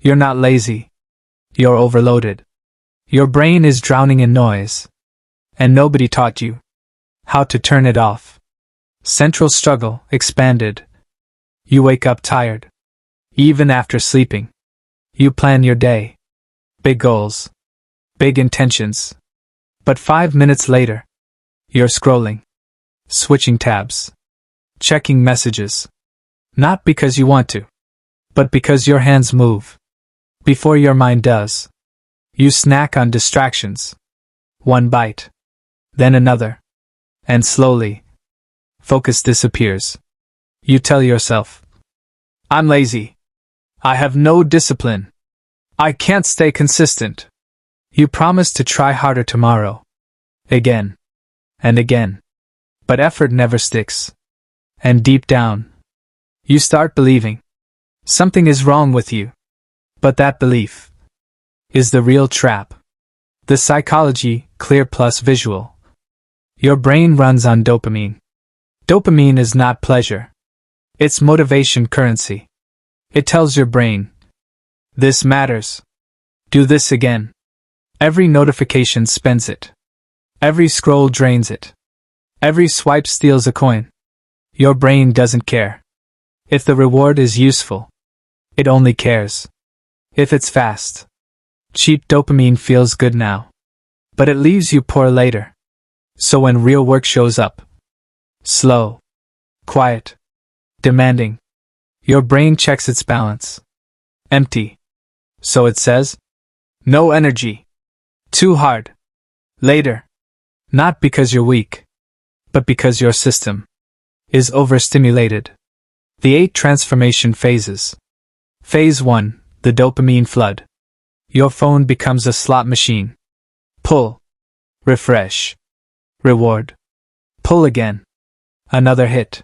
You're not lazy. You're overloaded. Your brain is drowning in noise. And nobody taught you how to turn it off. Central struggle expanded. You wake up tired. Even after sleeping. You plan your day. Big goals. Big intentions. But 5 minutes later, you're scrolling. Switching tabs. Checking messages. Not because you want to, but because your hands move. Before your mind does. You snack on distractions. One bite. Then another. And slowly, focus disappears. You tell yourself, I'm lazy. I have no discipline. I can't stay consistent. You promise to try harder tomorrow. Again. And again. But effort never sticks. And deep down, you start believing something is wrong with you. But that belief is the real trap. The psychology, clear plus visual. Your brain runs on dopamine. Dopamine is not pleasure. It's motivation currency. It tells your brain, this matters. Do this again. Every notification spends it. Every scroll drains it. Every swipe steals a coin. Your brain doesn't care if the reward is useful. It only cares if it's fast. Cheap dopamine feels good now, but it leaves you poor later. So when real work shows up, slow, quiet, demanding, your brain checks its balance. Empty. So it says, no energy. Too hard. Later. Not because you're weak, but because your system is overstimulated. The 8 transformation phases. Phase 1, the dopamine flood. Your phone becomes a slot machine. Pull. Refresh. Reward. Pull again. Another hit.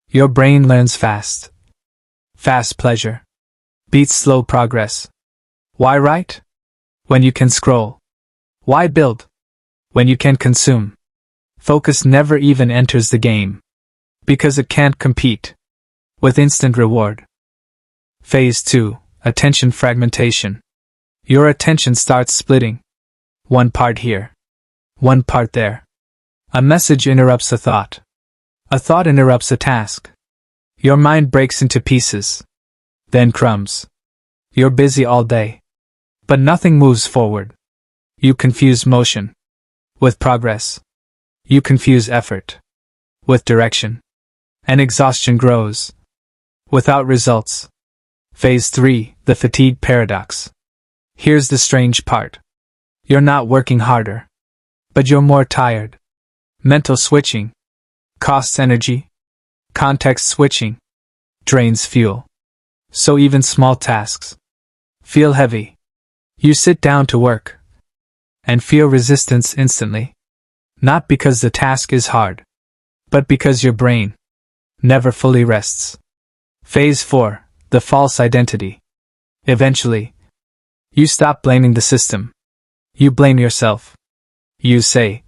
Your brain learns fast. Fast pleasure beats slow progress. Why write? When you can scroll. Why build? When you can consume. Focus never even enters the game. Because it can't compete with instant reward. Phase 2, attention fragmentation. Your attention starts splitting. One part here. One part there. A message interrupts a thought. A thought interrupts a task. Your mind breaks into pieces. Then crumbs. You're busy all day. But nothing moves forward. You confuse motion with progress. You confuse effort with direction. And exhaustion grows without results. Phase 3, the fatigue paradox. Here's the strange part. You're not working harder, but you're more tired. Mental switching costs energy. Context switching drains fuel. So even small tasks feel heavy. You sit down to work and feel resistance instantly. Not because the task is hard, but because your brain never fully rests. Phase 4, the false identity. Eventually, you stop blaming the system. You blame yourself. You say,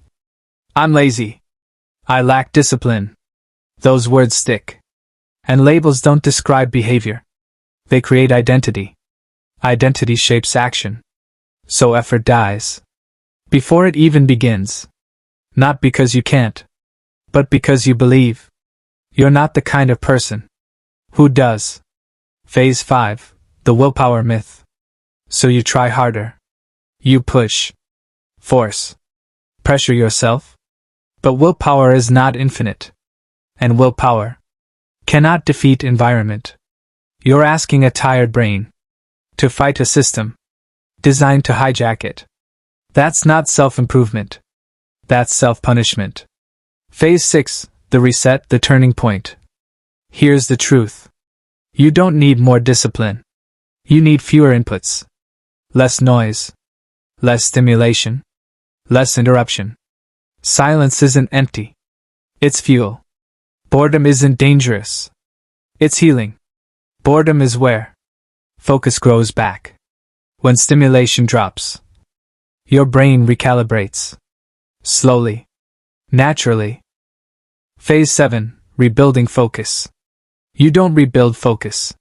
I'm lazy. I lack discipline. Those words stick. And labels don't describe behavior. They create identity. Identity shapes action. So effort dies before it even begins. Not because you can't, but because you believe you're not the kind of person who does. Phase 5, the willpower myth. So you try harder. You push, force, pressure yourself. But willpower is not infinite. And willpower cannot defeat environment. You're asking a tired brain to fight a system designed to hijack it. That's not self-improvement. That's self-punishment. Phase 6, the reset, the turning point. Here's the truth. You don't need more discipline. You need fewer inputs. Less noise. Less stimulation. Less interruption. Silence isn't empty. It's fuel. Boredom isn't dangerous. It's healing. Boredom is where focus grows back. When stimulation drops, your brain recalibrates. Slowly. Naturally. Phase 7, rebuilding focus. You don't rebuild focus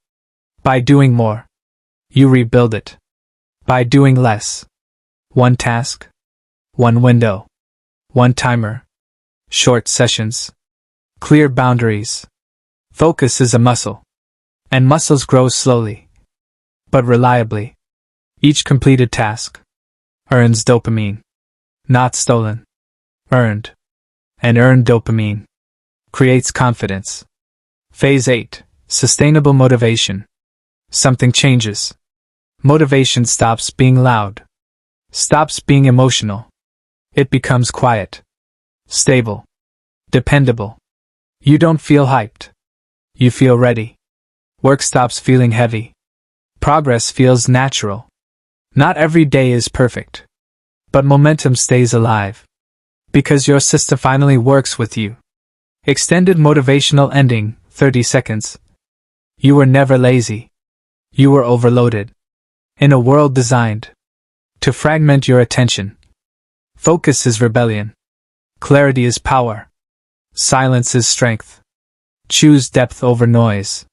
by doing more. You rebuild it. By doing less. One task. One window. One timer. Short sessions. Clear boundaries. Focus is a muscle. And muscles grow slowly. But reliably. Each completed task earns dopamine. Not stolen. Earned. And earned dopamine creates confidence. Phase 8. Sustainable motivation. Something changes. Motivation stops being loud. Stops being emotional. It becomes quiet. Stable. Dependable. You don't feel hyped. You feel ready. Work stops feeling heavy. Progress feels natural. Not every day is perfect. But momentum stays alive. Because your system finally works with you. Extended motivational ending, 30 seconds. You were never lazy. You were overloaded. In a world designed to fragment your attention. Focus is rebellion. Clarity is power. Silence is strength. Choose depth over noise.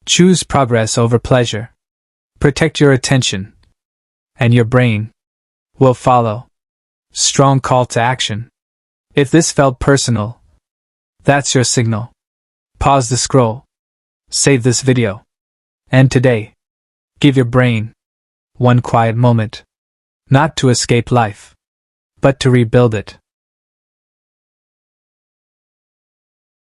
Choose progress over pleasure. Protect your attention. And your brain will follow. Strong call to action. If this felt personal, that's your signal. Pause the scroll. Save this video. And today, give your brain one quiet moment. Not to escape life, but to rebuild it.